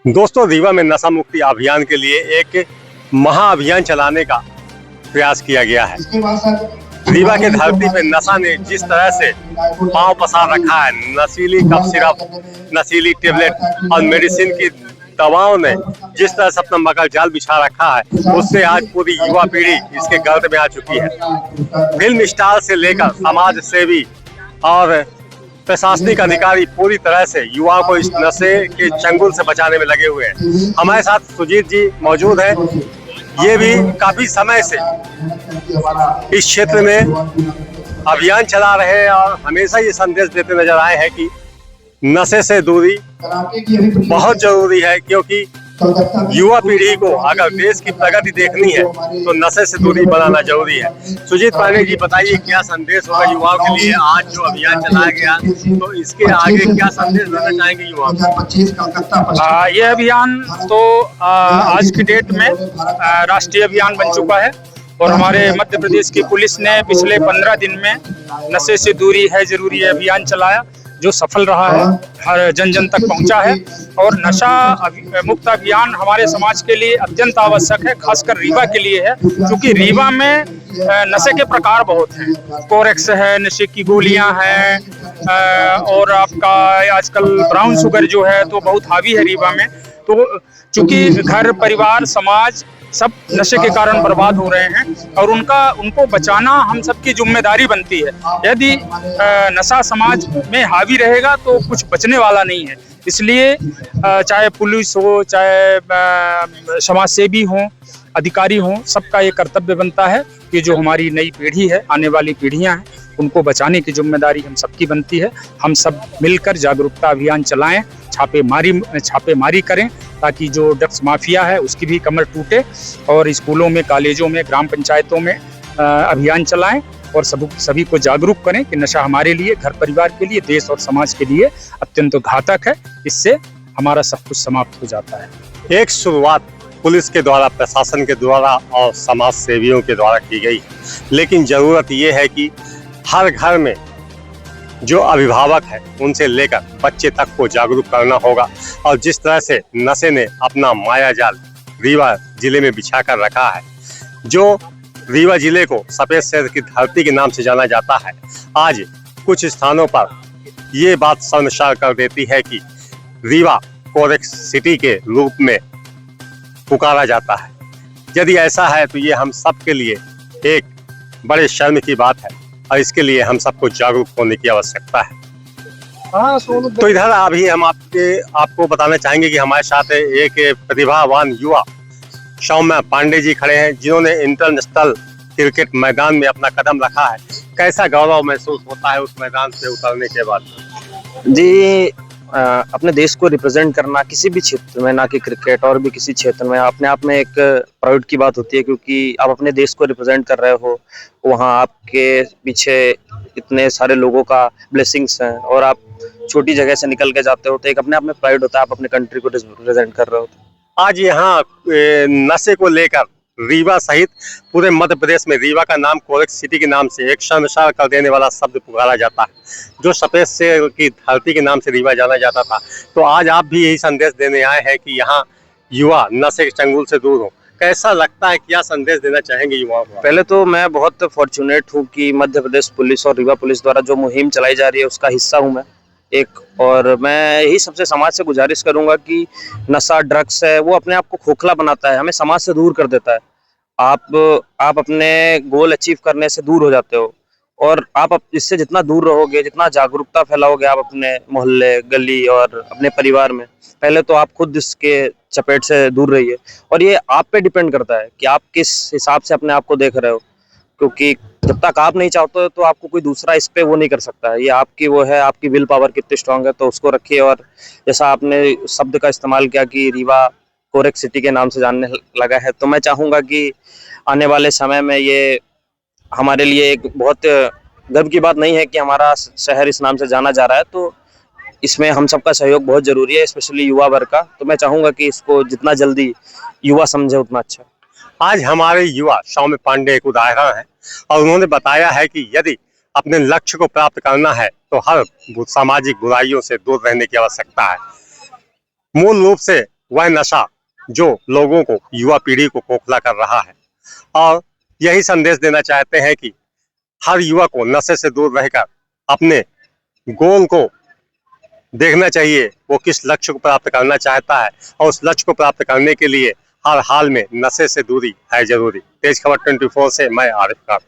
दोस्तों, रीवा में नशा मुक्ति अभियान के लिए एक महाअभियान चलाने का प्रयास किया गया है। रीवा के धरती पे नशा ने जिस तरह से पांव पसार रखा है, नशीली कफ सिरप, नशीली टेबलेट और मेडिसिन की दवाओं ने जिस तरह से अपना मकर जाल बिछा रखा है, उससे आज पूरी युवा पीढ़ी इसके गर्द में आ चुकी है। फिल्म स्टार से लेकर समाज सेवी और प्रशासनिक अधिकारी पूरी तरह से युवाओं को इस नशे के चंगुल से बचाने में लगे हुए हैं। हमारे साथ सुजीत जी मौजूद हैं। ये भी काफी समय से इस क्षेत्र में अभियान चला रहे हैं और हमेशा ये संदेश देते नजर आए हैं कि नशे से दूरी बहुत जरूरी है, क्योंकि युवा पीढ़ी को अगर देश की प्रगति देखनी है तो नशे से दूरी बनाना जरूरी है। सुजीत पांडे जी, बताइए क्या संदेश होगा युवाओं के लिए? आज जो अभियान चलाया गया तो इसके आगे क्या संदेश देना चाहेंगे युवाओं को? ये अभियान तो आज की डेट में राष्ट्रीय अभियान बन चुका है और हमारे मध्य प्रदेश की पुलिस ने पिछले 15 दिन में नशे से दूरी है जरूरी है अभियान चलाया, जो सफल रहा है, हर जन जन तक पहुंचा है। और नशा मुक्त अभियान हमारे समाज के लिए अत्यंत आवश्यक है, खासकर रीवा के लिए है, क्योंकि रीवा में नशे के प्रकार बहुत हैं। कोरेक्स है, नशे की गोलियां हैं, और आपका आजकल ब्राउन शुगर जो है तो बहुत हावी है रीवा में। तो चूंकि घर परिवार समाज सब नशे के कारण बर्बाद हो रहे हैं और उनको बचाना हम सबकी जिम्मेदारी बनती है। यदि नशा समाज में हावी रहेगा तो कुछ बचने वाला नहीं है। इसलिए चाहे पुलिस हो, चाहे समाज सेवी हो, अधिकारी हो, सबका ये कर्तव्य बनता है कि जो हमारी नई पीढ़ी है, आने वाली पीढ़ियां हैं, उनको बचाने की जिम्मेदारी हम सबकी बनती है। हम सब मिलकर जागरूकता अभियान चलाएं, छापेमारी करें, ताकि जो ड्रग्स माफिया है उसकी भी कमर टूटे, और स्कूलों में, कॉलेजों में, ग्राम पंचायतों में अभियान चलाएं और सभी को जागरूक करें कि नशा हमारे लिए, घर परिवार के लिए, देश और समाज के लिए अत्यंत घातक है। इससे हमारा सब कुछ समाप्त हो जाता है। एक शुरुआत पुलिस के द्वारा, प्रशासन के द्वारा और समाज सेवियों के द्वारा की गई, लेकिन जरूरत ये है कि हर घर में जो अभिभावक है उनसे लेकर बच्चे तक को जागरूक करना होगा। और जिस तरह से नशे ने अपना माया जाल रीवा जिले में बिछा कर रखा है, जो रीवा जिले को सफेद शेर की धरती के नाम से जाना जाता है, आज कुछ स्थानों पर ये बात शर्मसार कर देती है कि रीवा कोरेक्स सिटी के रूप में पुकारा जाता है। यदि ऐसा है तो ये हम सब के लिए एक बड़े शर्म की बात है और इसके लिए हम सबको जागरूक होने की आवश्यकता है। तो इधर अभी हम आपको बताना चाहेंगे कि हमारे साथ एक प्रतिभावान युवा सौम्य पांडे जी खड़े हैं, जिन्होंने इंटरनेशनल क्रिकेट मैदान में अपना कदम रखा है। कैसा गौरव महसूस होता है उस मैदान से उतरने के बाद? जी, अपने देश को रिप्रेजेंट करना किसी भी क्षेत्र में, ना कि क्रिकेट और भी किसी क्षेत्र में, अपने आप में एक प्राउड की बात होती है, क्योंकि आप अपने देश को रिप्रेजेंट कर रहे हो। वहाँ आपके पीछे इतने सारे लोगों का ब्लेसिंग्स हैं और आप छोटी जगह से निकल के जाते हो, तो एक अपने आप में प्राइड होता है, आप अपने कंट्री को रिप्रेजेंट कर रहे हो। आज यहाँ नशे को लेकर रीवा सहित पूरे मध्य प्रदेश में रीवा का नाम कोरेक्स सिटी के नाम से एक शर्मसार कर देने वाला शब्द पुकारा जाता है। जो सफेद शेर की धरती के नाम से रीवा जाना जाता था, तो आज आप भी यही संदेश देने आए हैं कि यहाँ युवा नशे के चंगुल से दूर हो। कैसा लगता है, क्या संदेश देना चाहेंगे युवाओं को? पहले तो मैं बहुत फॉर्चुनेट हूँ कि मध्य प्रदेश पुलिस और रीवा पुलिस द्वारा जो मुहिम चलाई जा रही है उसका हिस्सा हूँ मैं एक। और मैं यही सबसे समाज से गुजारिश करूंगा कि नशा, ड्रग्स है, वो अपने आप को खोखला बनाता है, हमें समाज से दूर कर देता है। आप अपने गोल अचीव करने से दूर हो जाते हो, और आप इससे जितना दूर रहोगे, जितना जागरूकता फैलाओगे आप अपने मोहल्ले, गली और अपने परिवार में, पहले तो आप खुद इसके चपेट से दूर रहिए। और ये आप पे डिपेंड करता है कि आप किस हिसाब से अपने आप को देख रहे हो, क्योंकि जब तक आप नहीं चाहते हो तो आपको कोई दूसरा इस पे वो नहीं कर सकता है। ये आपकी वो है, आपकी विल पावर कितनी स्ट्रांग है, तो उसको रखिए। और जैसा आपने शब्द का इस्तेमाल किया कि रीवा कोरेक्स सिटी के नाम से जानने लगा है, तो मैं चाहूँगा कि आने वाले समय में ये हमारे लिए एक बहुत गर्व की बात नहीं है कि हमारा शहर इस नाम से जाना जा रहा है। तो इसमें हम सबका सहयोग बहुत जरूरी है, स्पेशली युवा वर्ग का। तो मैं चाहूँगा कि इसको जितना जल्दी युवा समझे उतना अच्छा। आज हमारे युवा सौम्य पांडे एक उदाहरण है और उन्होंने बताया है कि यदि अपने लक्ष्य को प्राप्त करना है तो हर सामाजिक बुराइयों से दूर रहने की आवश्यकता है। मूल रूप से वह नशा जो लोगों को, युवा पीढ़ी को खोखला कर रहा है। और यही संदेश देना चाहते हैं कि हर युवा को नशे से दूर रहकर अपने गोल को देखना चाहिए, वो किस लक्ष्य को प्राप्त करना चाहता है, और उस लक्ष्य को प्राप्त करने के लिए हर हाल में नशे से दूरी है जरूरी। तेज खबर 24 से मैं आरिफ खान।